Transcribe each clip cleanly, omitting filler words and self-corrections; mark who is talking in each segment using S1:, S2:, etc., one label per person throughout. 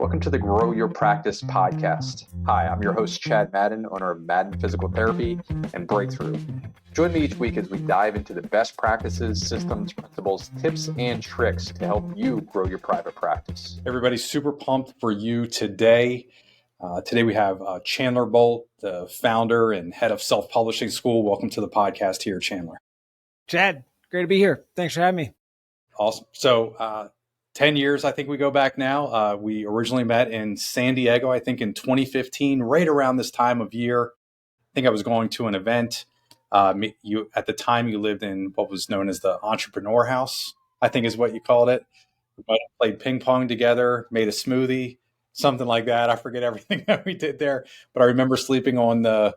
S1: Welcome to the Grow Your Practice podcast. Hi, I'm your host, Chad Madden, owner of Madden Physical Therapy and Breakthrough. Join me each week as we dive into the best practices, systems, principles, tips, and tricks to help you grow your private practice.
S2: Everybody's super pumped for you today. Today we have Chandler Bolt, the founder and head of Self-Publishing School. Welcome to the podcast here, Chandler.
S3: Chad, great to be here. Thanks for having me.
S2: Awesome. So 10 years, I think we go back now. We originally met in San Diego, I think in 2015, right around this time of year. I think I was going to an event. You at the time you lived in what was known as the Entrepreneur House, I think is what you called it. We might have played ping pong together, made a smoothie, something like that. I forget everything that we did there, but I remember sleeping on the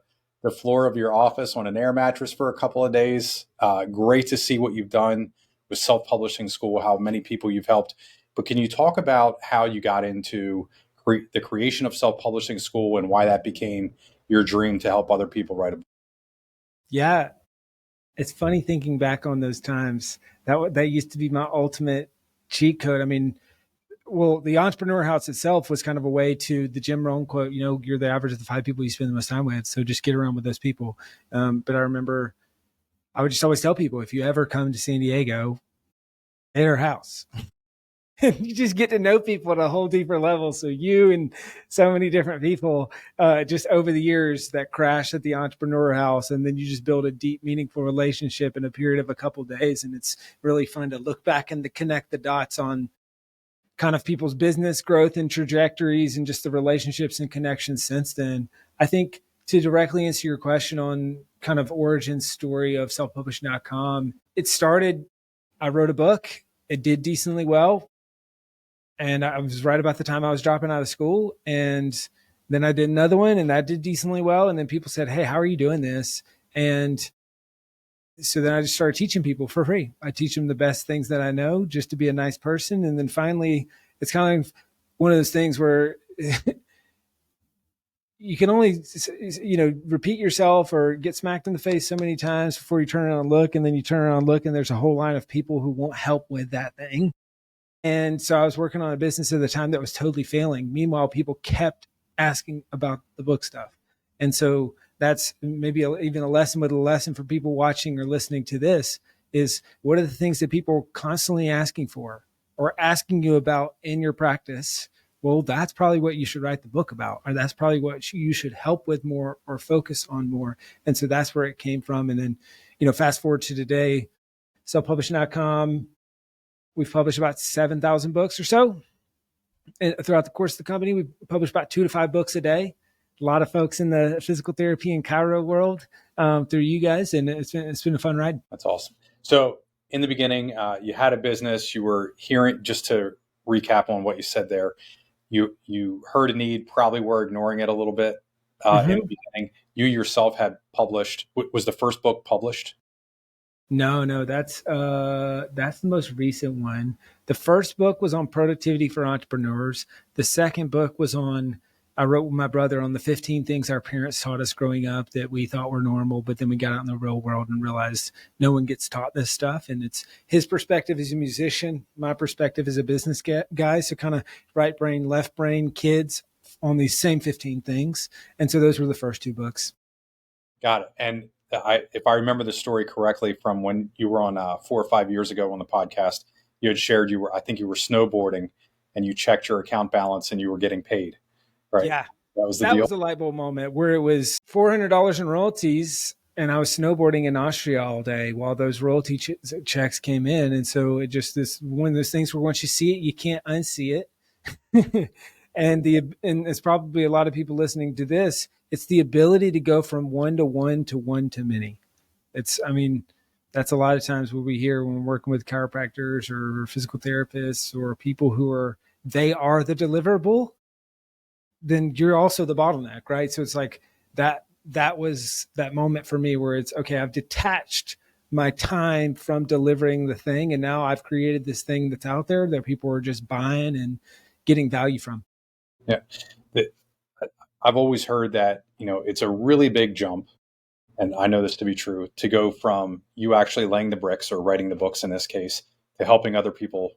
S2: floor of your office on an air mattress for a couple of days. Great to see what you've done with Self-Publishing School, how many people you've helped. But can you talk about how you got into the creation of Self-Publishing School and why that became your dream to help other people write a book?
S3: Yeah, it's funny thinking back on those times. That used to be my ultimate cheat code. I mean, well, the Entrepreneur House itself was kind of a way to the Jim Rohn quote, you're the average of the 5 people you spend the most time with. So just get around with those people. But I remember I would just always tell people, if you ever come to San Diego, at our house. You just get to know people at a whole deeper level. So you and so many different people just over the years that crash at the Entrepreneur House, and then you just build a deep, meaningful relationship in a period of a couple of days. And it's really fun to look back and to connect the dots on kind of people's business growth and trajectories and just the relationships and connections since then. I think to directly answer your question on kind of origin story of selfpublishing.com, it started, I wrote a book. It did decently well. And I was right about the time I was dropping out of school. And then I did another one and that did decently well. And then people said, hey, how are you doing this? And so then I just started teaching people for free. I teach them the best things that I know just to be a nice person. And then finally, it's kind of one of those things where you can only, repeat yourself or get smacked in the face so many times before you turn around and look. And then you turn around and look and there's a whole line of people who won't help with that thing. And so I was working on a business at the time that was totally failing. Meanwhile, people kept asking about the book stuff. And so that's maybe even a lesson, but a lesson for people watching or listening to this is, what are the things that people are constantly asking for or asking you about in your practice? Well, that's probably what you should write the book about, or that's probably what you should help with more or focus on more. And so that's where it came from. And then, fast forward to today, selfpublishing.com, we've published about 7,000 books or so. And throughout the course of the company, we publish about 2 to 5 books a day. A lot of folks in the physical therapy and chiro world through you guys. And it's been a fun ride.
S2: That's awesome. So in the beginning, you had a business, you were hearing, just to recap on what you said there, you heard a need, probably were ignoring it a little bit in the beginning. You yourself had published, was the first book published?
S3: No, that's the most recent one. The first book was on productivity for entrepreneurs. The second book was I wrote with my brother on the 15 things our parents taught us growing up that we thought were normal, but then we got out in the real world and realized no one gets taught this stuff. And it's his perspective as a musician, my perspective as a business guy. So kind of right brain, left brain, kids on these same 15 things. And so those were the first 2 books.
S2: Got it. And if I remember the story correctly from when you were on 4 or 5 years ago on the podcast, you had shared I think you were snowboarding and you checked your account balance and you were getting paid, right?
S3: Yeah.
S2: That was the deal.
S3: That was a light bulb moment where it was $400 in royalties and I was snowboarding in Austria all day while those royalty checks came in. And so it just, one of those things where once you see it, you can't unsee it. And it's probably a lot of people listening to this, it's the ability to go from 1 to 1 to 1 to many. That's a lot of times what we hear when we're working with chiropractors or physical therapists or people who they are the deliverable, then you're also the bottleneck, right? So it's like that was that moment for me where it's, okay, I've detached my time from delivering the thing. And now I've created this thing that's out there that people are just buying and getting value from.
S2: Yeah. I've always heard that, it's a really big jump, and I know this to be true, to go from you actually laying the bricks or writing the books in this case to helping other people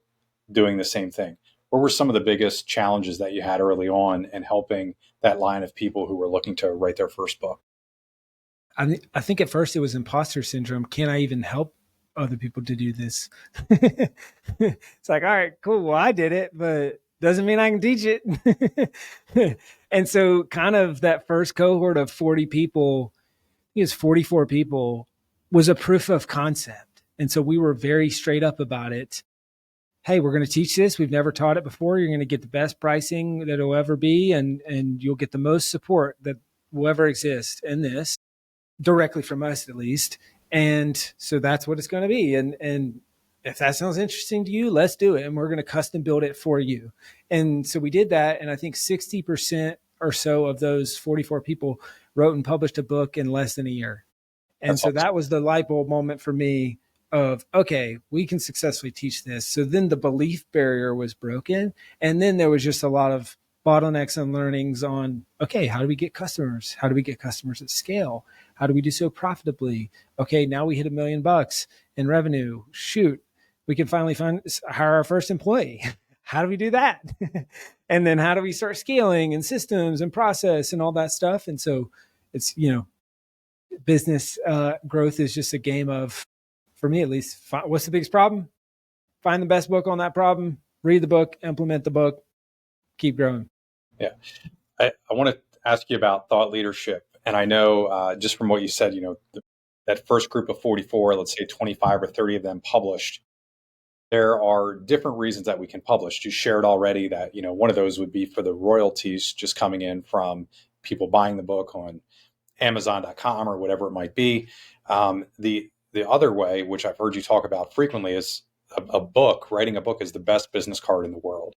S2: doing the same thing. what were some of the biggest challenges that you had early on in helping that line of people who were looking to write their first book?
S3: I think at first it was imposter syndrome. Can I even help other people to do this? It's like, all right, cool. Well, I did it, but doesn't mean I can teach it. And so kind of that first cohort of 40 people, I think it was 44 people, was a proof of concept. And so we were very straight up about it. Hey, we're going to teach this. We've never taught it before. You're going to get the best pricing that will ever be, and you'll get the most support that will ever exist in this, directly from us at least. And so that's what it's going to be. And if that sounds interesting to you, let's do it. And we're going to custom build it for you. And so we did that. And I think 60% or so of those 44 people wrote and published a book in less than a year. And
S2: That's
S3: so
S2: awesome.
S3: that was the light bulb moment for me of, okay, we can successfully teach this. So then the belief barrier was broken. And then there was just a lot of bottlenecks and learnings on, okay, how do we get customers? How do we get customers at scale? How do we do so profitably? Okay, now we hit $1 million in revenue. Shoot, we can finally hire our first employee. How do we do that? And then how do we start scaling and systems and process and all that stuff? And so it's, business growth is just a game of, for me at least, what's the biggest problem? Find the best book on that problem, read the book, implement the book, keep growing.
S2: Yeah. I want to ask you about thought leadership. And I know just from what you said, that first group of 44, let's say 25 or 30 of them published, there are different reasons that we can publish. You shared already that, one of those would be for the royalties just coming in from people buying the book on Amazon.com or whatever it might be. The other way, which I've heard you talk about frequently, is a book. Writing a book is the best business card in the world.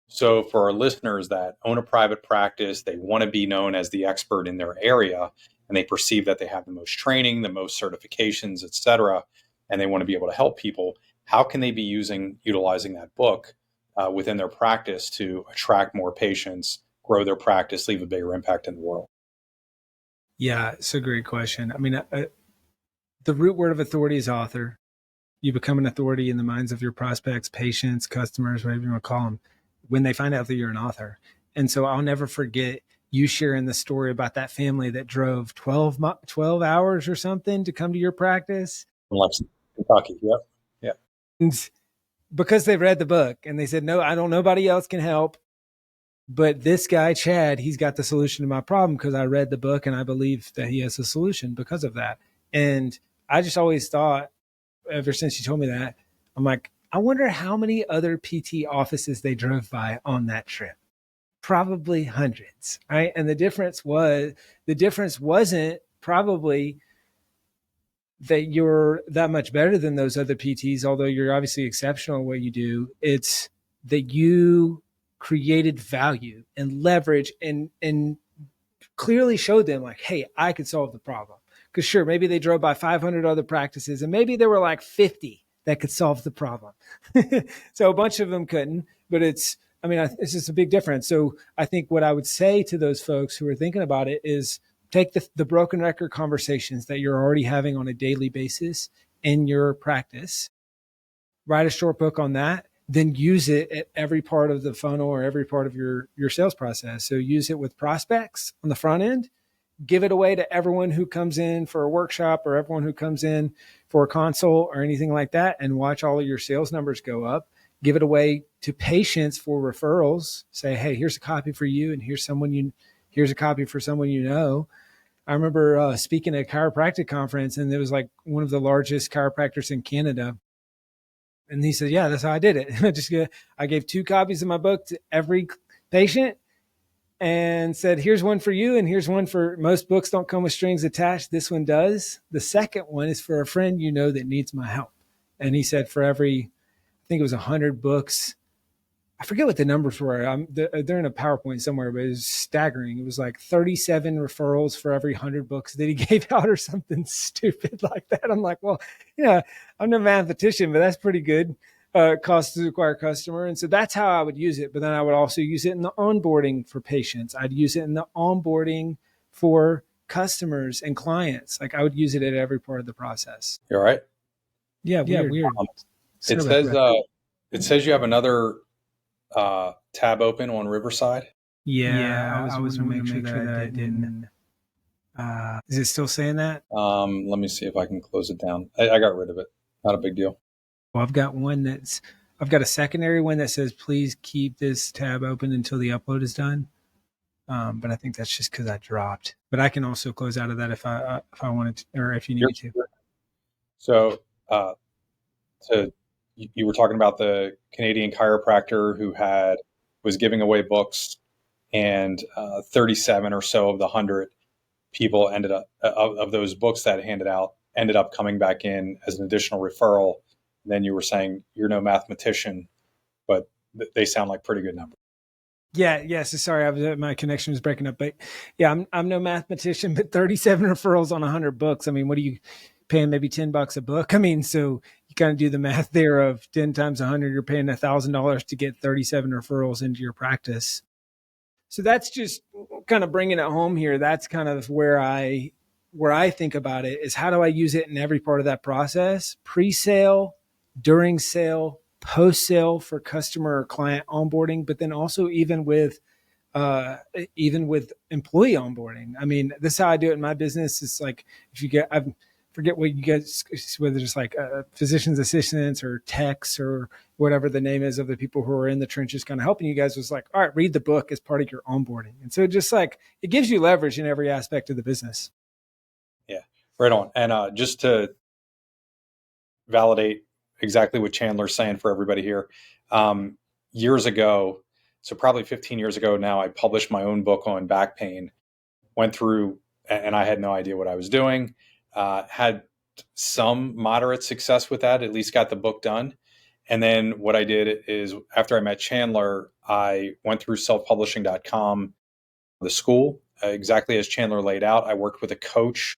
S2: So for our listeners that own a private practice, they want to be known as the expert in their area, and they perceive that they have the most training, the most certifications, et cetera, and they want to be able to help people. How can they be utilizing that book within their practice to attract more patients, grow their practice, leave a bigger impact in the world?
S3: Yeah, it's a great question. I mean, the root word of authority is author. You become an authority in the minds of your prospects, patients, customers, whatever you want to call them, when they find out that you're an author. And so I'll never forget you sharing the story about that family that drove 12 hours or something to come to your practice.
S2: From Lexington, Kentucky. Yep. Yeah.
S3: And because they read the book and they said, no, nobody else can help. But this guy, Chad, he's got the solution to my problem because I read the book and I believe that he has a solution because of that. And I just always thought, ever since you told me that, I'm like, I wonder how many other PT offices they drove by on that trip. Probably hundreds, right? And the difference wasn't probably that you're that much better than those other PTs, although you're obviously exceptional at what you do. It's that you created value and leverage and clearly showed them like, hey, I could solve the problem. Because sure, maybe they drove by 500 other practices and maybe there were like 50 that could solve the problem. So a bunch of them couldn't, but it's just a big difference. So I think what I would say to those folks who are thinking about it is take the broken record conversations that you're already having on a daily basis in your practice, write a short book on that, then use it at every part of the funnel or every part of your sales process. So use it with prospects on the front end, give it away to everyone who comes in for a workshop or everyone who comes in for a consult or anything like that, and watch all of your sales numbers go up. Give it away to patients for referrals. Say, hey, here's a copy for you, and here's a copy for someone you know. I remember speaking at a chiropractic conference, and it was like one of the largest chiropractors in Canada. And he said, yeah, that's how I did it. I gave 2 copies of my book to every patient and said, here's one for you. And here's one for, most books don't come with strings attached. This one does. The second one is for a friend you know that needs my help. And he said for every, I think it was 100 books. I forget what the numbers were. They're in a PowerPoint somewhere, but it was staggering. It was like 37 referrals for every 100 books that he gave out or something stupid like that. I'm like, well, yeah, I'm no mathematician, but that's pretty good. Cost to acquire customer. And so that's how I would use it. But then I would also use it in the onboarding for patients. I'd use it in the onboarding for customers and clients. Like I would use it at every part of the process.
S2: You all right?
S3: Yeah, weird.
S2: It says you have another tab open on Riverside.
S3: Yeah, I was wanting to make sure that I didn't. Is it still saying that?
S2: Let me see if I can close it down. I got rid of it. Not a big deal.
S3: Well, I've got a secondary one that says, please keep this tab open until the upload is done. But I think that's just because I dropped. But I can also close out of that if I wanted to, or if you need me to.
S2: So, you were talking about the Canadian chiropractor who was giving away books, and 37 or so of the 100 people ended up of those books that handed out ended up coming back in as an additional referral. And then you were saying you're no mathematician, but they sound like pretty good numbers.
S3: Yeah. So sorry, my connection was breaking up, but yeah, I'm no mathematician, but 37 referrals on 100 books. I mean, what are you paying? Maybe $10 a book. I mean, so you kind of do the math there of 10 times 100, you're paying $1,000 to get 37 referrals into your practice. So that's just kind of bringing it home here. That's kind of where I think about it is how do I use it in every part of that process? Pre-sale, during sale, post-sale for customer or client onboarding, but then also even with employee onboarding. I mean, this is how I do it in my business. It's like if you get, I forget what you guys, whether it's like physician's assistants or techs or whatever the name is of the people who are in the trenches kind of helping you guys, was like, all right, read the book as part of your onboarding. And so just like it gives you leverage in every aspect of the business.
S2: Yeah, right on. And just to validate exactly what Chandler's saying for everybody here, years ago, so probably 15 years ago now, I published my own book on back pain, went through, and I had no idea what I was doing, had some moderate success with that, at least got the book done. And then what I did is after I met Chandler, I went through selfpublishing.com, the school, exactly as Chandler laid out. I worked with a coach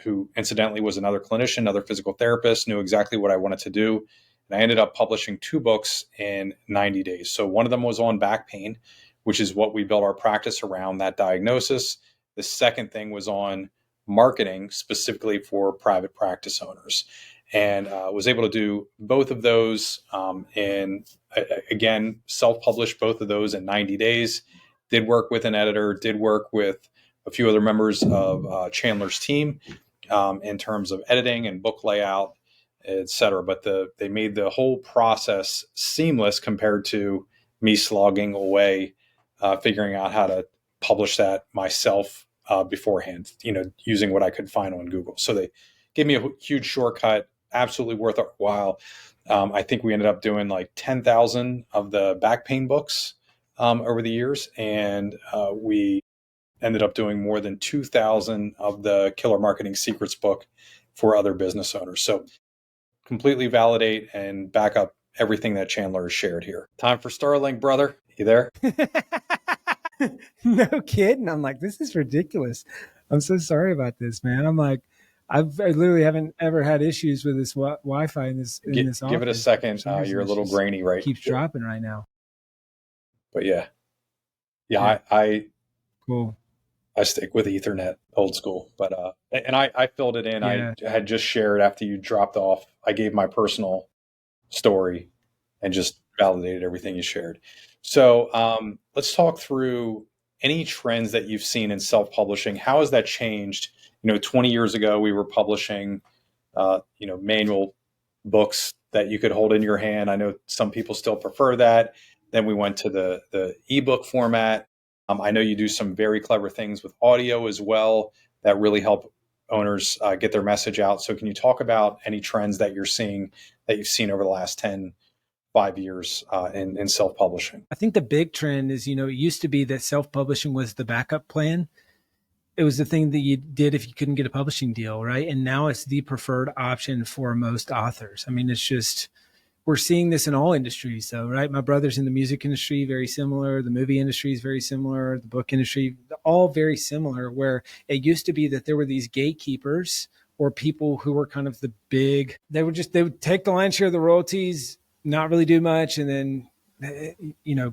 S2: who incidentally was another clinician, another physical therapist, knew exactly what I wanted to do. And I ended up publishing 2 books in 90 days. So one of them was on back pain, which is what we built our practice around, that diagnosis. The second thing was on marketing, specifically for private practice owners. And was able to do both of those and again, self-published both of those in 90 days. Did work with an editor, did work with a few other members of Chandler's team in terms of editing and book layout, et cetera. But they made the whole process seamless compared to me slogging away, figuring out how to publish that myself beforehand, using what I could find on Google. So they gave me a huge shortcut, absolutely worth a while. I think we ended up doing like 10,000 of the back pain books over the years. And we ended up doing more than 2,000 of the Killer Marketing Secrets book for other business owners. So completely validate and back up everything that Chandler has shared here. Time for Starlink, brother. You there?
S3: No kidding. I'm like, this is ridiculous. I'm so sorry about this, man. I'm like, I literally haven't ever had issues with this Wi-Fi in this office.
S2: Give it a second. You're a little grainy, right?
S3: Keeps dropping right now.
S2: But yeah. I
S3: cool.
S2: I stick with Ethernet, old school. But and I filled it in. Yeah. I had just shared after you dropped off. I gave my personal story and just validated everything you shared. So let's talk through any trends that you've seen in self-publishing. How has that changed? 20 years ago, we were publishing, manual books that you could hold in your hand. I know some people still prefer that. Then we went to the ebook format. I know you do some very clever things with audio as well that really help owners get their message out. So can you talk about any trends that you've seen over the last 5 years in self-publishing?
S3: I think the big trend is, it used to be that self-publishing was the backup plan. It was the thing that you did if you couldn't get a publishing deal, right? And now it's the preferred option for most authors. I mean, it's just, we're seeing this in all industries though, right? My brother's in the music industry, very similar. The movie industry is very similar. The book industry, all very similar, where it used to be that there were these gatekeepers or people who were kind of the big, they would take the lion's share of the royalties, not really do much. And then,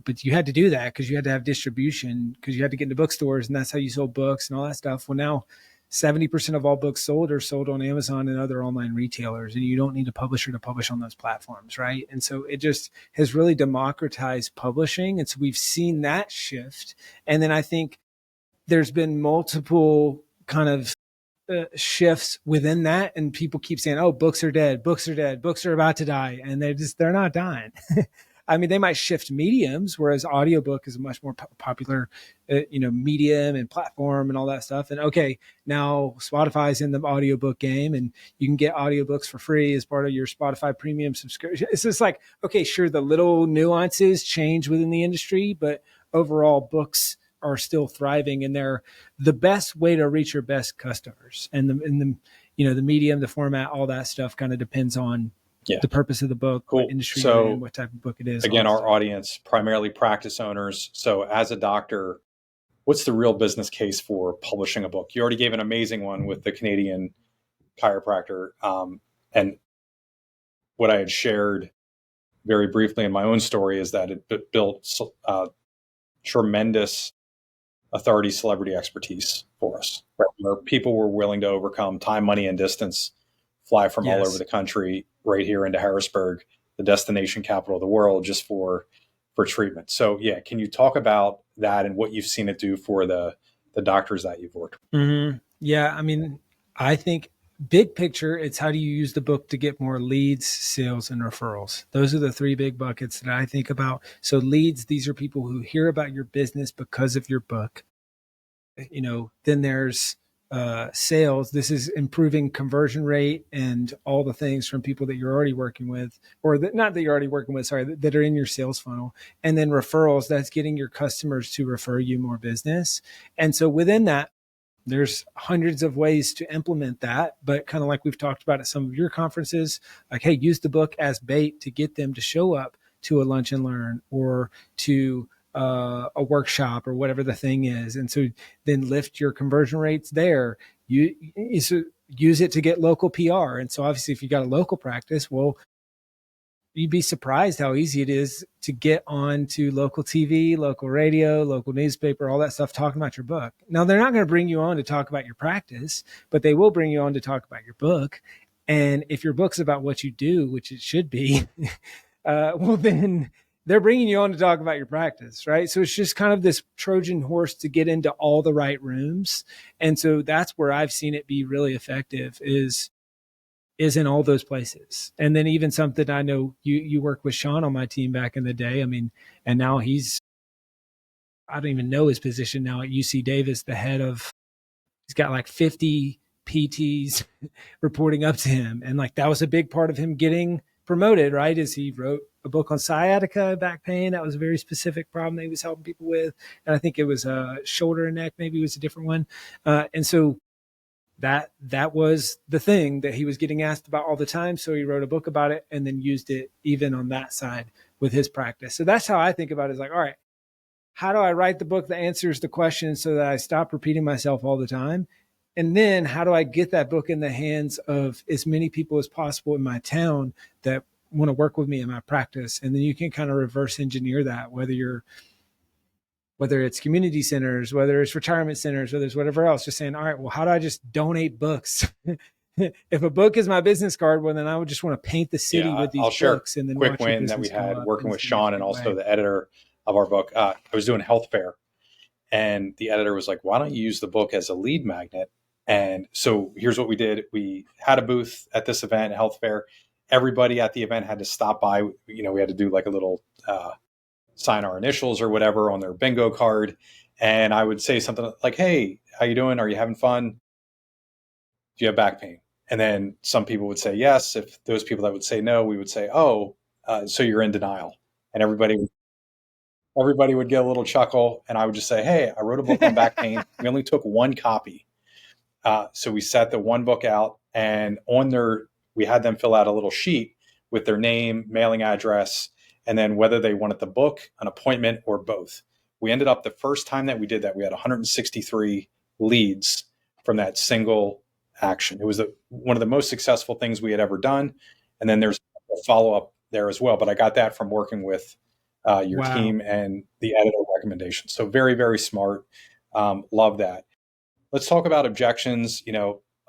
S3: but you had to do that because you had to have distribution, because you had to get into bookstores, and that's how you sold books and all that stuff. Well, now 70% of all books sold are sold on Amazon and other online retailers, and you don't need a publisher to publish on those platforms, right? And so it just has really democratized publishing. And so we've seen that shift. And then I think there's been multiple kind of shifts within that, and people keep saying, "Oh, books are dead. Books are dead. Books are about to die," and they're not dying. I mean, they might shift mediums, whereas audiobook is a much more popular, medium and platform and all that stuff. And okay, now Spotify's in the audiobook game, and you can get audiobooks for free as part of your Spotify premium subscription. It's just like, okay, sure, the little nuances change within the industry, but overall, books are still thriving, and they're the best way to reach your best customers. And the medium, the format, all that stuff kind of depends on the purpose of the book,
S2: cool.
S3: What industry you're in, what type of book it is.
S2: Again, our audience, primarily practice owners. So as a doctor, what's the real business case for publishing a book? You already gave an amazing one with the Canadian chiropractor. And what I had shared very briefly in my own story is that it built tremendous authority, celebrity expertise for us, right? Where people were willing to overcome time, money, and distance, fly from all over the country right here into Harrisburg, the destination capital of the world, just for treatment. So yeah, can you talk about that and what you've seen it do for the doctors that you've worked with?
S3: Mm-hmm. Yeah, I mean, I think big picture, it's how do you use the book to get more leads, sales, and referrals. Those are the three big buckets that I think about. So leads, these are people who hear about your business because of your book. Then there's sales. This is improving conversion rate and all the things from people that you're already working with, or not that you're already working with, sorry, that are in your sales funnel. And then referrals, that's getting your customers to refer you more business. And so within that, there's hundreds of ways to implement that, but kind of like we've talked about at some of your conferences, like, hey, use the book as bait to get them to show up to a lunch and learn or to a workshop or whatever the thing is. And so then lift your conversion rates there. You use it to get local PR. And so obviously if you got a local practice, well, you'd be surprised how easy it is to get on to local TV, local radio, local newspaper, all that stuff, talking about your book. Now, they're not going to bring you on to talk about your practice, but they will bring you on to talk about your book. And if your book's about what you do, which it should be, well, then they're bringing you on to talk about your practice, right? So it's just kind of this Trojan horse to get into all the right rooms. And so that's where I've seen it be really effective is in all those places. And then even something I know you worked with Sean on my team back in the day. I mean, and now I don't even know his position now at UC Davis, he's got like 50 PTs reporting up to him. And like, that was a big part of him getting promoted, right? Is he wrote a book on sciatica, back pain. That was a very specific problem that he was helping people with. And I think it was shoulder and neck, maybe it was a different one. And so that was the thing that he was getting asked about all the time. So he wrote a book about it and then used it even on that side with his practice. So that's how I think about it, is like, all right, how do I write the book that answers the question so that I stop repeating myself all the time? And then how do I get that book in the hands of as many people as possible in my town that want to work with me in my practice? And then you can kind of reverse engineer that, whether it's community centers, whether it's retirement centers, whether it's whatever else, just saying, all right, well, how do I just donate books? If a book is my business card, well, then I would just want to paint the city with these books. And then
S2: quick win that we had working with Sean and also the editor of our book. I was doing health fair, and the editor was like, why don't you use the book as a lead magnet? And so here's what we did. We had a booth at this event, health fair. Everybody at the event had to stop by. We had to do like a little sign our initials or whatever on their bingo card. And I would say something like, hey, how you doing? Are you having fun? Do you have back pain? And then some people would say yes. If those people that would say no, we would say, so you're in denial. And everybody would get a little chuckle. And I would just say, hey, I wrote a book on back pain. We only took one copy. So we set the one book out, and we had them fill out a little sheet with their name, mailing address, and then whether they wanted the book, an appointment, or both. We ended up, the first time that we did that, we had 163 leads from that single action. It was one of the most successful things we had ever done. And then there's a follow-up there as well. But I got that from working with your team and the editor recommendations. So very, very smart. Love that. let's talk about objections.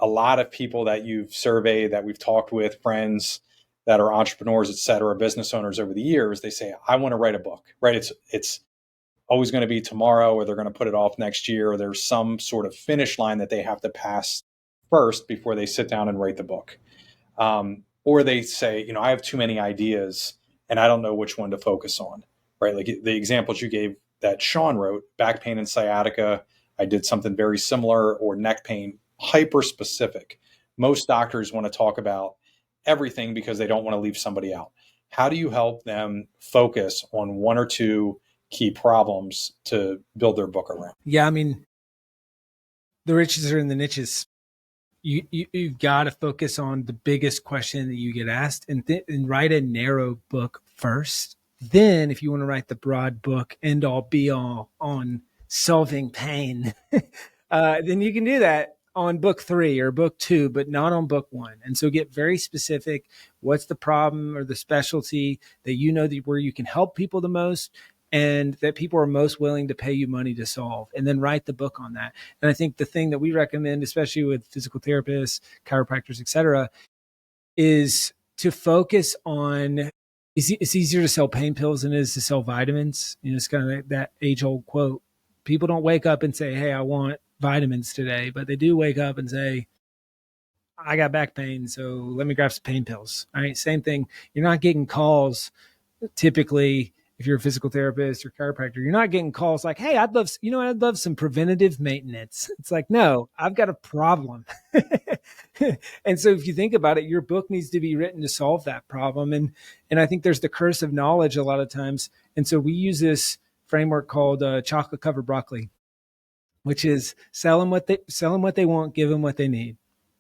S2: A lot of people that you've surveyed, that we've talked with, friends that are entrepreneurs, et cetera, business owners over the years, they say, I want to write a book, right? It's always going to be tomorrow, or they're going to put it off next year, or there's some sort of finish line that they have to pass first before they sit down and write the book. Or they say, I have too many ideas and I don't know which one to focus on, right? Like the examples you gave that Sean wrote, back pain and sciatica, I did something very similar, or neck pain, hyper specific. Most doctors want to talk about everything because they don't want to leave somebody out. How do you help them focus on one or two key problems to build their book around?
S3: Yeah, I mean, the riches are in the niches. You've got to focus on the biggest question that you get asked, and write a narrow book first. Then, if you want to write the broad book, end all be all on solving pain, then you can do that on book 3 or book 2, but not on book 1. And so get very specific. What's the problem or the specialty that where you can help people the most, and that people are most willing to pay you money to solve, and then write the book on that. And I think the thing that we recommend, especially with physical therapists, chiropractors, et cetera, is to focus on, it's easier to sell pain pills than it is to sell vitamins. It's kind of like that age old quote. People don't wake up and say, hey, I want vitamins today, but they do wake up and say, I got back pain, so let me grab some pain pills. All right. Same thing. You're not getting calls typically. If you're a physical therapist or chiropractor, you're not getting calls like, hey, I'd love some preventative maintenance. It's like, no, I've got a problem. And so if you think about it, your book needs to be written to solve that problem. And I think there's the curse of knowledge a lot of times. And so we use this framework called chocolate covered broccoli, which is sell them what they want, give them what they need.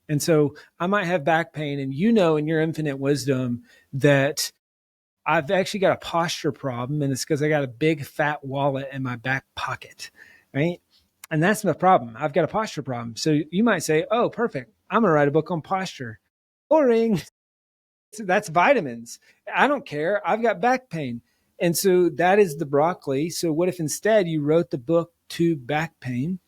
S3: And so I might have back pain, and in your infinite wisdom that I've actually got a posture problem, and it's because I got a big fat wallet in my back pocket, right? And that's my problem. I've got a posture problem. So you might say, oh, perfect. I'm going to write a book on posture. Boring. So that's vitamins. I don't care. I've got back pain. And so that is the broccoli. So what if instead you wrote the book to back pain?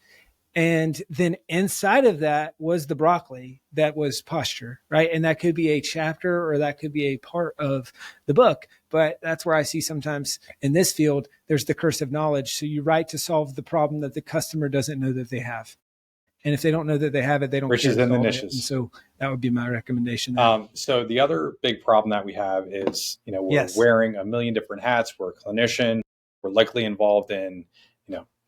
S3: And then inside of that was the broccoli that was posture, right? And that could be a chapter, or that could be a part of the book. But that's where I see sometimes in this field, there's the curse of knowledge. So you write to solve the problem that the customer doesn't know that they have. And if they don't know that they have it, they don't
S2: Riches
S3: care to
S2: in the
S3: solve
S2: niches.
S3: it. And so that would be my recommendation.
S2: So the other big problem that we have is, we're wearing a million different hats. We're a clinician. We're likely involved in,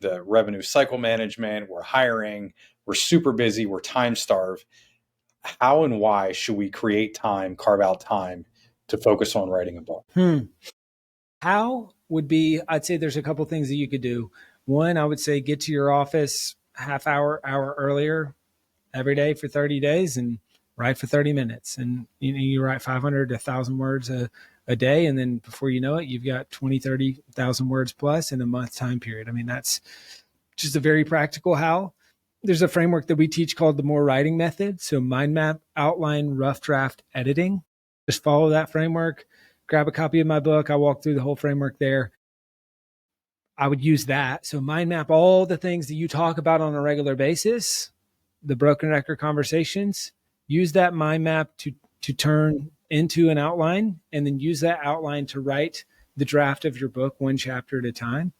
S2: the revenue cycle management. We're hiring. We're super busy. We're time starved. How and why should we carve out time to focus on writing a book?
S3: How would be, I'd say there's a couple things that you could do. One, I would say get to your office half hour earlier every day for 30 days and write for 30 minutes. And you write 500 to 1,000 words a day. And then before you know it, you've got 20, 30,000 words plus in a month time period. I mean, that's just a very practical how. There's a framework that we teach called the more writing method. So mind map, outline, rough draft, editing. Just follow that framework. Grab a copy of my book. I walk through the whole framework there. I would use that. So mind map all the things that you talk about on a regular basis, the broken record conversations. Use that mind map to turn into an outline, and then use that outline to write the draft of your book one chapter at a time.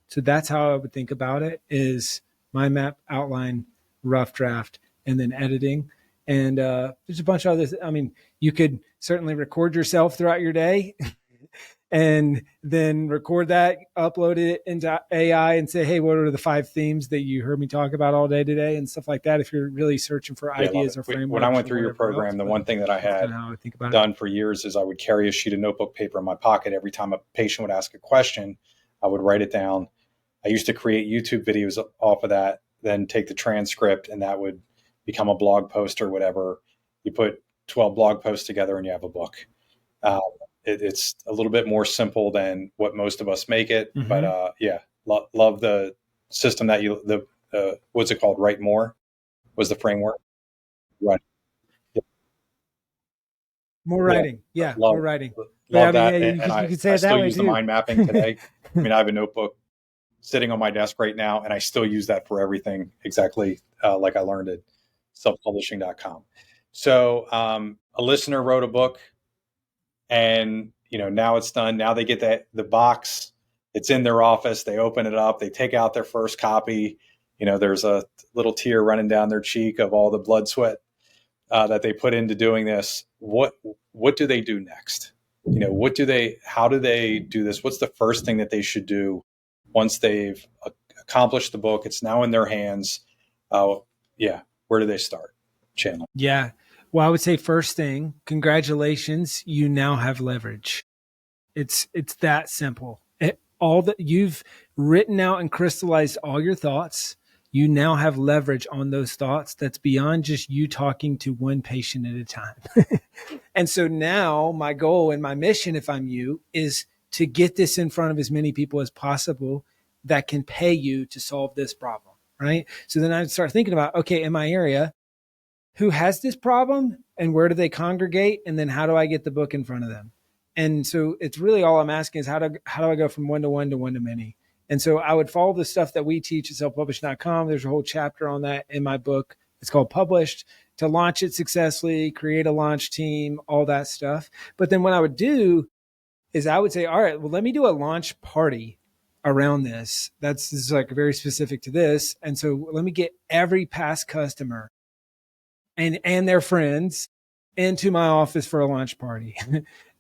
S3: So that's how I would think about it, is mind map, outline, rough draft, and then editing. And there's a bunch of others. I mean, you could certainly record yourself throughout your day and then record that, upload it into AI and say, hey, what are the 5 themes that you heard me talk about all day today, and stuff like that, if you're really searching for ideas or frameworks.
S2: When I went through your program, the one thing that I had done for years is I would carry a sheet of notebook paper in my pocket. Every time a patient would ask a question, I would write it down. I used to create YouTube videos off of that, then take the transcript, and that would become a blog post or whatever. You put 12 blog posts together and you have a book. It's a little bit more simple than what most of us make it. Mm-hmm. But love the system that what's it called? Write More was the framework. Right. Yeah.
S3: More writing. Yeah. More writing.
S2: Love that.
S3: You could say it that way
S2: too. I still use the mind mapping today. I mean, I have a notebook sitting on my desk right now, and I still use that for everything exactly like I learned at selfpublishing.com. So a listener wrote a book, and now it's done. Now they get the box. It's in their office. They open it up. They take out their first copy. There's a little tear running down their cheek of all the blood, sweat that they put into doing this. What do they do next? How do they do this? What's the first thing that they should do once they've accomplished the book? It's now in their hands. Where do they start? Chandler?
S3: Yeah. Well, I would say first thing, congratulations. You now have leverage. It's that simple. All that you've written out and crystallized all your thoughts, you now have leverage on those thoughts. That's beyond just you talking to one patient at a time. And so now my goal and my mission, if I'm you, is to get this in front of as many people as possible that can pay you to solve this problem, right? So then I start thinking about, okay, in my area, who has this problem and where do they congregate? And then how do I get the book in front of them? And so it's really all I'm asking is how do I go from one-to-one to one-to-many? And so I would follow the stuff that we teach at selfpublish.com. There's a whole chapter on that in my book. It's called Published, to launch it successfully, create a launch team, all that stuff. But then what I would do is I would say, all right, well, let me do a launch party around this. This is like very specific to this. And so let me get every past customer and their friends into my office for a launch party.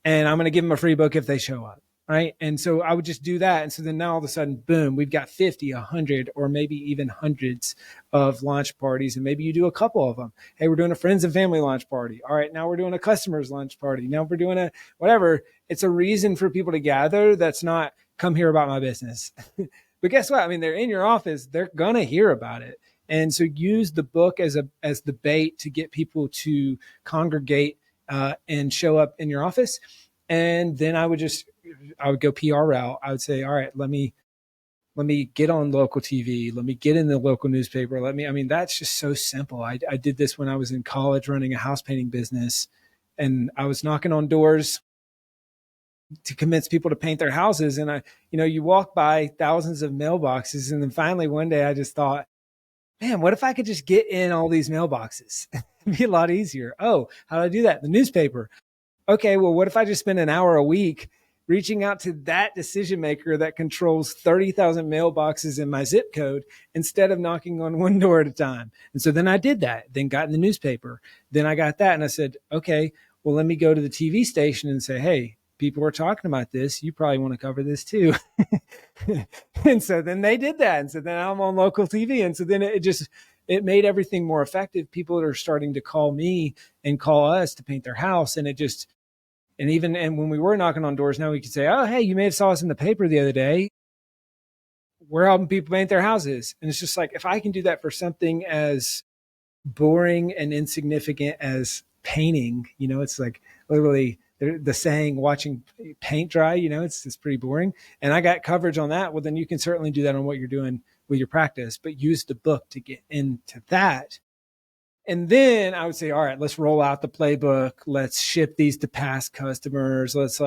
S3: And I'm going to give them a free book if they show up. Right. And so I would just do that. And so then now all of a sudden, boom, we've got 50, 100, or maybe even hundreds of launch parties. And maybe you do a couple of them. Hey, we're doing a friends and family launch party. All right. Now we're doing a customer's launch party. Now we're doing a whatever. It's a reason for people to gather. That's not come hear about my business. But guess what? I mean, they're in your office. They're going to hear about it. And so use the book as the bait to get people to congregate and show up in your office. And then I would go PR route. I would say, all right, let me get on local TV. Let me get in the local newspaper. That's just so simple. I did this when I was in college running a house painting business, and I was knocking on doors to convince people to paint their houses. And you walk by thousands of mailboxes. And then finally one day I just thought, man, what if I could just get in all these mailboxes? It'd be a lot easier. Oh, how do I do that? The newspaper. Okay, well, what if I just spend an hour a week reaching out to that decision maker that controls 30,000 mailboxes in my zip code instead of knocking on one door at a time? And so then I did that, then got in the newspaper. Then I got that and I said, okay, well, let me go to the TV station and say, hey, people are talking about this. You probably want to cover this too. And so then they did that. And so then I'm on local TV. And so then it made everything more effective. People are starting to call me and call us to paint their house. And and when we were knocking on doors, now we could say, oh, hey, you may have saw us in the paper the other day. We're helping people paint their houses. And it's just like, if I can do that for something as boring and insignificant as painting, it's like literally the saying, watching paint dry, it's pretty boring. And I got coverage on that. Well, then you can certainly do that on what you're doing with your practice, but use the book to get into that. And then I would say, all right, let's roll out the playbook. Let's ship these to past customers. Let's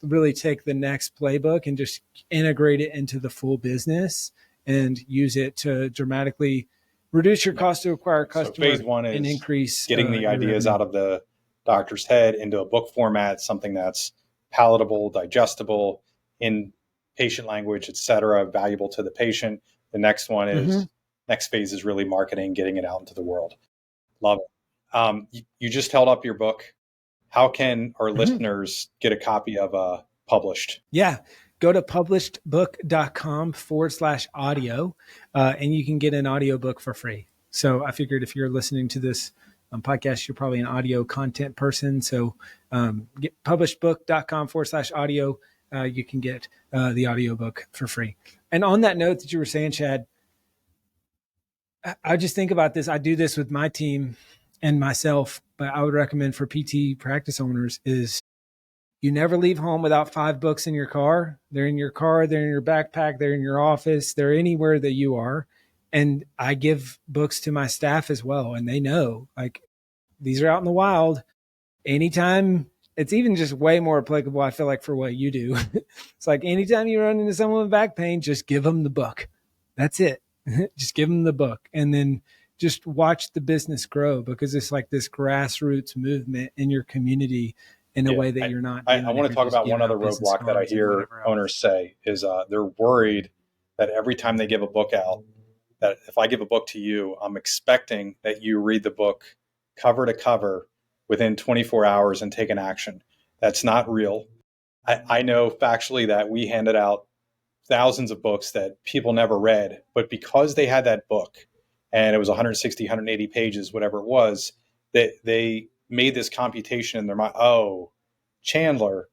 S3: really take the next playbook and just integrate it into the full business and use it to dramatically reduce your cost to acquire customers.
S2: So phase one is
S3: and increase
S2: getting the ideas out of the doctor's head into a book format, something that's palatable, digestible, in patient language, et cetera, valuable to the patient. The next one is next phase is really marketing, getting it out into the world. Love it. You just held up your book. How can our listeners get a copy of Published?
S3: Yeah. Go to publishedbook.com/audio, and you can get an audiobook for free. So I figured if you're listening to this podcast, you're probably an audio content person. So get publishedbook.com/audio. You can get the audiobook for free. And on that note that you were saying, Chad, I just think about this. I do this with my team and myself, but I would recommend for PT practice owners is you never leave home without 5 books in your car. They're in your car, they're in your backpack, they're in your office, they're anywhere that you are. And I give books to my staff as well. And they know, these are out in the wild. Anytime it's even just way more applicable, I feel like, for what you do. It's like anytime you run into someone with back pain, just give them the book. That's it. Just give them the book, and then just watch the business grow, because it's like this grassroots movement in your community in a way that you're not doing.
S2: I want to talk about one other roadblock that I hear owners say is they're worried that every time they give a book out, that if I give a book to you, I'm expecting that you read the book cover to cover within 24 hours and take an action. That's not real. I know factually that we handed out thousands of books that people never read, but because they had that book and it was 160, 180 pages, whatever it was, they made this computation in their mind. Oh, Chandler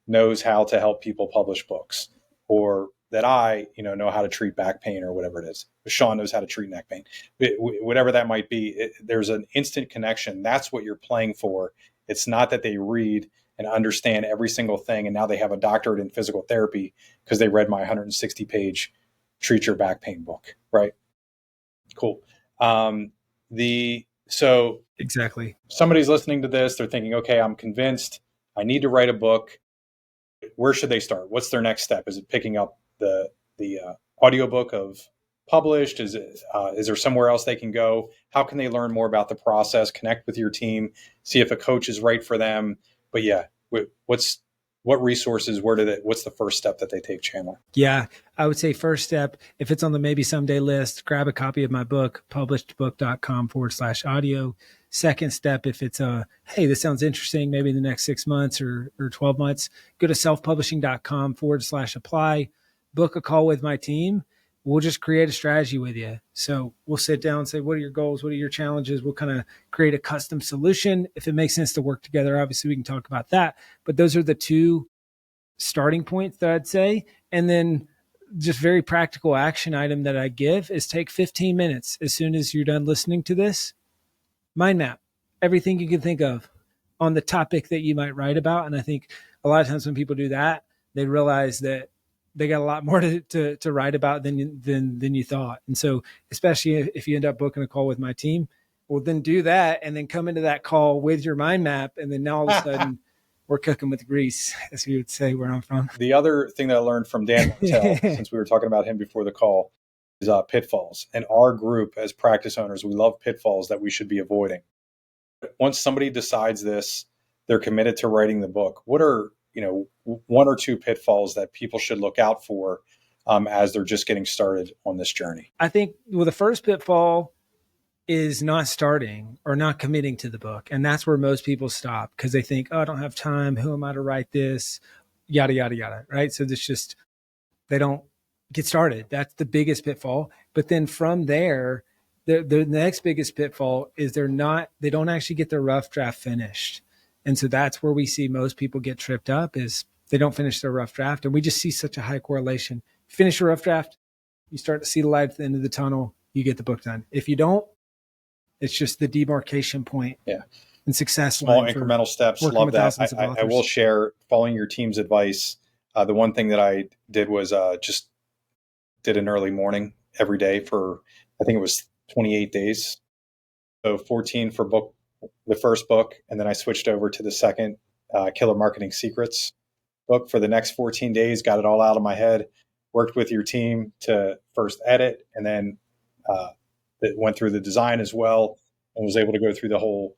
S2: knows how to help people publish books, or that I, know how to treat back pain, or whatever it is. Sean knows how to treat neck pain, whatever that might be. There's an instant connection. That's what you're playing for. It's not that they read and understand every single thing, and now they have a doctorate in physical therapy because they read my 160-page Treat Your Back Pain book, right? Cool. So
S3: exactly.
S2: Somebody's listening to this. They're thinking, okay, I'm convinced I need to write a book. Where should they start? What's their next step? Is it picking up the audiobook of published? Is there somewhere else they can go? How can they learn more about the process, connect with your team, see if a coach is right for them? But yeah, what resources, what's the first step that they take, Chandler?
S3: Yeah, I would say first step, if it's on the maybe someday list, grab a copy of my book, publishedbook.com/audio. Second step, if it's hey, this sounds interesting, maybe in the next 6 months or 12 months, go to selfpublishing.com/apply, book a call with my team. We'll just create a strategy with you. So we'll sit down and say, what are your goals? What are your challenges? We'll kind of create a custom solution. If it makes sense to work together, obviously we can talk about that. But those are the two starting points that I'd say. And then just very practical action item that I give is take 15 minutes as soon as you're done listening to this. Mind map everything you can think of on the topic that you might write about. And I think a lot of times when people do that, they realize that they got a lot more to write about than you thought. And so, especially if you end up booking a call with my team, well, then do that and then come into that call with your mind map. And then now all of a sudden we're cooking with grease, as we would say where I'm from.
S2: The other thing that I learned from Dan Martell, since we were talking about him before the call, is pitfalls. And our group as practice owners, we love pitfalls that we should be avoiding. Once somebody decides this, they're committed to writing the book. What are one or two pitfalls that people should look out for as they're just getting started on this journey?
S3: I think, the first pitfall is not starting or not committing to the book. And that's where most people stop, because they think, oh, I don't have time. Who am I to write this? Yada, yada, yada. Right. So they don't get started. That's the biggest pitfall. But then from there, the next biggest pitfall is they don't actually get their rough draft finished. And so that's where we see most people get tripped up, is they don't finish their rough draft. And we just see such a high correlation. Finish your rough draft, you start to see the light at the end of the tunnel, you get the book done. If you don't, it's just the demarcation point.
S2: Yeah.
S3: And success.
S2: Small incremental steps. Love that. I will share, following your team's advice, the one thing that I did was just did an early morning every day for, I think it was 28 days. So 14 for the first book, and then I switched over to the second Killer Marketing Secrets book for the next 14 days, got it all out of my head, worked with your team to first edit, and then went through the design as well, and was able to go through the whole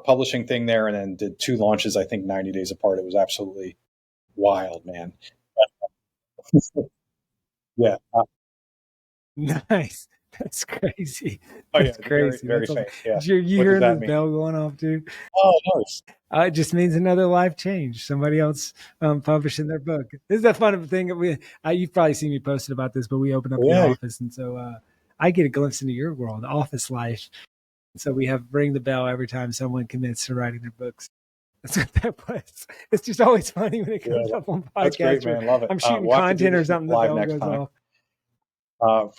S2: publishing thing there, and then did 2 launches, I think 90 days apart. It was absolutely wild, man. Yeah.
S3: Nice. That's crazy.
S2: Oh,
S3: That's crazy.
S2: Very faint. Yeah.
S3: You hear the bell going off, dude?
S2: Oh, nice.
S3: It just means another life change. Somebody else publishing their book. This is the fun thing. You've probably seen me posted about this, but we open up the office, and so I get a glimpse into your world, office life. So we have ring the bell every time someone commits to writing their books. That's what that was. It's just always funny when it comes up on podcasts.
S2: That's great, man. Love it.
S3: I'm shooting content or something. The bell goes
S2: off.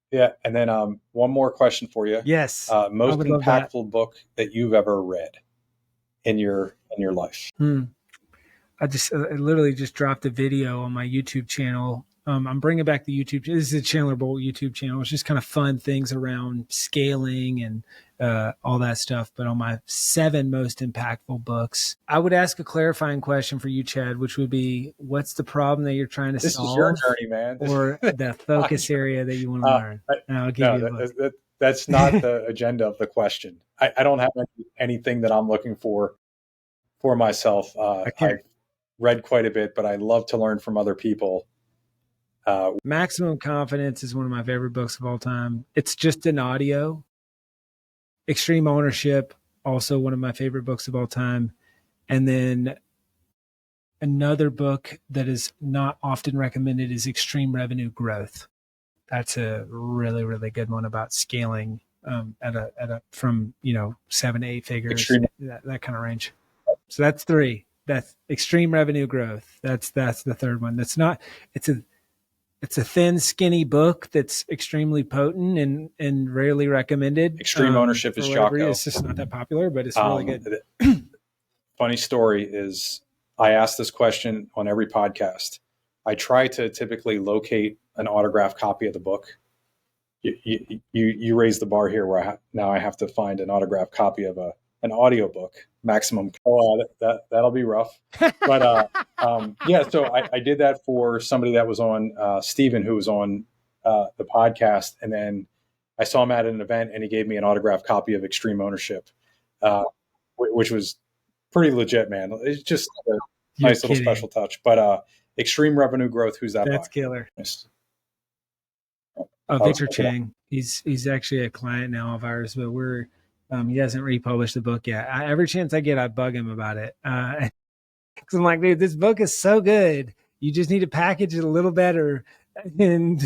S2: Yeah, and then one more question for you.
S3: Yes.
S2: Most impactful book that you've ever read in your life.
S3: I literally just dropped a video on my YouTube channel I'm bringing back the YouTube. This is a Chandler Bolt YouTube channel. It's just kind of fun things around scaling and all that stuff. But on my 7 most impactful books, I would ask a clarifying question for you, Chad, which would be, what's the problem that you're trying to
S2: This
S3: solve?
S2: is your journey, man.
S3: Or the focus area that you want to learn? And I'll give you a book.
S2: That's not the agenda of the question. I don't have anything that I'm looking for myself. I've read quite a bit, but I love to learn from other people.
S3: Maximum Confidence is one of my favorite books of all time. It's just an audio. Extreme Ownership, also one of my favorite books of all time. And then another book that is not often recommended is Extreme Revenue Growth. That's a really, really good one about scaling from 7 to 8 figures, that kind of range. So that's 3. That's Extreme Revenue Growth. That's the third one. It's a thin, skinny book that's extremely potent and rarely recommended.
S2: Extreme Ownership is Jocko.
S3: It's just not that popular, but it's really good.
S2: Funny story is, I ask this question on every podcast. I try to typically locate an autographed copy of the book. You raise the bar here, where now I have to find an autographed copy of an audio book. Maximum. That'll be rough. But so I did that for somebody that was on Steven, who was on the podcast, and then I saw him at an event, and he gave me an autographed copy of Extreme Ownership, which was pretty legit, man. It's just a nice little special touch. But Extreme Revenue Growth, who's that?
S3: That's
S2: by?
S3: Killer.
S2: Yes.
S3: Victor Chang. He's actually a client now of ours, but he hasn't republished the book yet. Every chance I get, I bug him about it. Because I'm like, dude, this book is so good. You just need to package it a little better and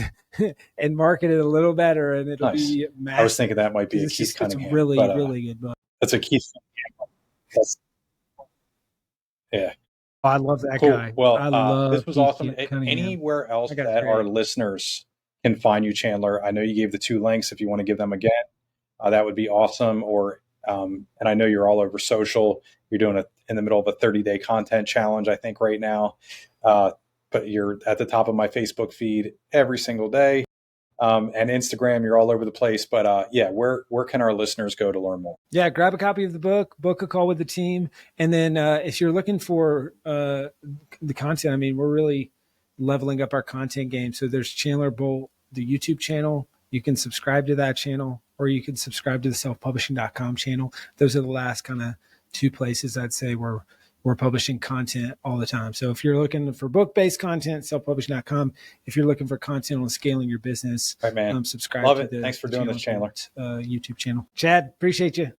S3: market it a little better, and it'll be massive.
S2: I was thinking that might be a Keith Cunningham.
S3: It's a really, really good book.
S2: That's a Keith Cunningham. Yeah.
S3: Oh, I love that
S2: cool.
S3: guy.
S2: Well, this was awesome. Anywhere else that our listeners can find you, Chandler? I know you gave the 2 links. If you want to give them again, that would be awesome. Or, and I know you're all over social. You're doing it in the middle of a 30-day content challenge, I think, right now. But you're at the top of my Facebook feed every single day. And Instagram, you're all over the place. But where can our listeners go to learn more?
S3: Yeah, grab a copy of the book, book a call with the team. And then if you're looking for the content, I mean, we're really leveling up our content game. So there's Chandler Bolt, the YouTube channel. You can subscribe to that channel, or you can subscribe to the selfpublishing.com channel. Those are the last kind of 2 places I'd say where we're publishing content all the time. So if you're looking for book-based content, selfpublishing.com. If you're looking for content on scaling your business,
S2: right, man.
S3: subscribe
S2: Love
S3: to
S2: it.
S3: the
S2: Thanks for doing this, Chandler.
S3: YouTube channel. Chad, appreciate you.